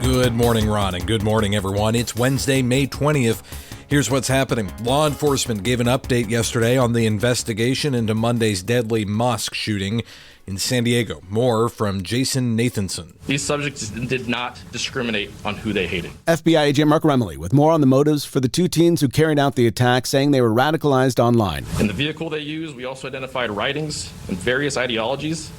Good morning, Ron, and good morning, everyone. It's Wednesday, May 20th. Here's what's happening. Law enforcement gave an update yesterday on the investigation into Monday's deadly mosque shooting in San Diego. More from Jason Nathanson. These subjects did not discriminate on who they hated. FBI agent Mark Remley with more on the motives for the two teens who carried out the attack, saying they were radicalized online. In the vehicle they used, we also identified writings and various ideologies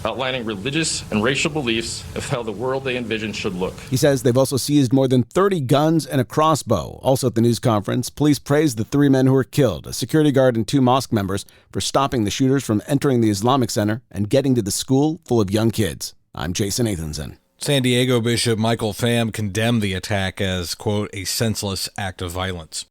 outlining religious and racial beliefs of how the world they envisioned should look. He says they've also seized more than 30 guns and a crossbow. Also at the news conference, police praised the three men who were killed, a security guard and two mosque members, for stopping the shooters from entering the Islamic Center and getting to the school full of young kids. I'm Jason Nathanson. San Diego Bishop Michael Pham condemned the attack as, quote, a senseless act of violence.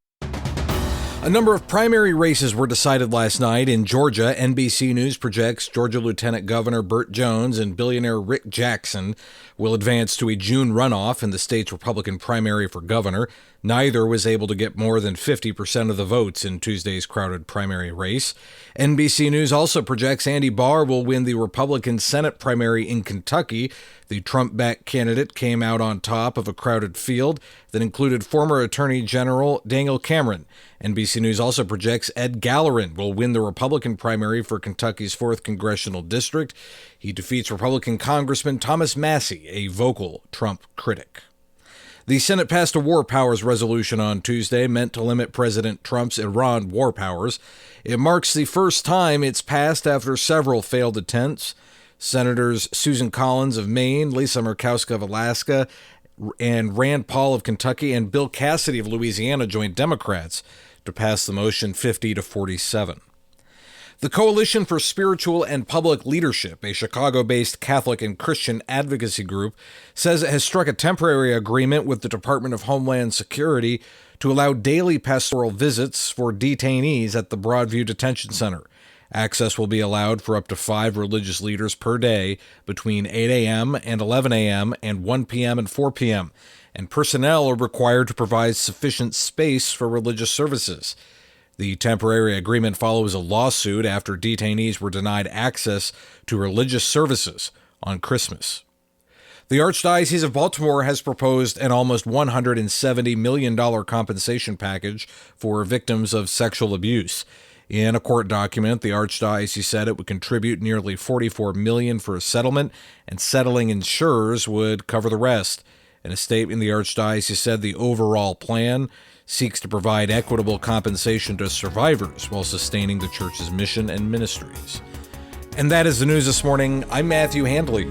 A number of primary races were decided last night in Georgia. NBC News projects Georgia Lieutenant Governor Burt Jones and billionaire Rick Jackson will advance to a June runoff in the state's Republican primary for governor. Neither was able to get more than 50% of the votes in Tuesday's crowded primary race. NBC News also projects Andy Barr will win the Republican Senate primary in Kentucky. The Trump-backed candidate came out on top of a crowded field that included former Attorney General Daniel Cameron. NBC News also projects Ed Gallerin will win the Republican primary for Kentucky's 4th Congressional District. He defeats Republican Congressman Thomas Massie, a vocal Trump critic. The Senate passed a war powers resolution on Tuesday meant to limit President Trump's Iran war powers. It marks the first time it's passed after several failed attempts. Senators Susan Collins of Maine, Lisa Murkowski of Alaska, and Rand Paul of Kentucky and Bill Cassidy of Louisiana joined Democrats to pass the motion 50-47. The Coalition for Spiritual and Public Leadership, a Chicago-based Catholic and Christian advocacy group, says it has struck a temporary agreement with the Department of Homeland Security to allow daily pastoral visits for detainees at the Broadview Detention Center. Access will be allowed for up to 5 religious leaders per day between 8 a.m. and 11 a.m. and 1 p.m. and 4 p.m., and personnel are required to provide sufficient space for religious services. The temporary agreement follows a lawsuit after detainees were denied access to religious services on Christmas. The Archdiocese of Baltimore has proposed an almost $170 million compensation package for victims of sexual abuse. In a court document, the Archdiocese said it would contribute nearly $44 million for a settlement, and settling insurers would cover the rest. In a statement, the Archdiocese said the overall plan seeks to provide equitable compensation to survivors while sustaining the church's mission and ministries. And that is the news this morning. I'm Matthew Handley.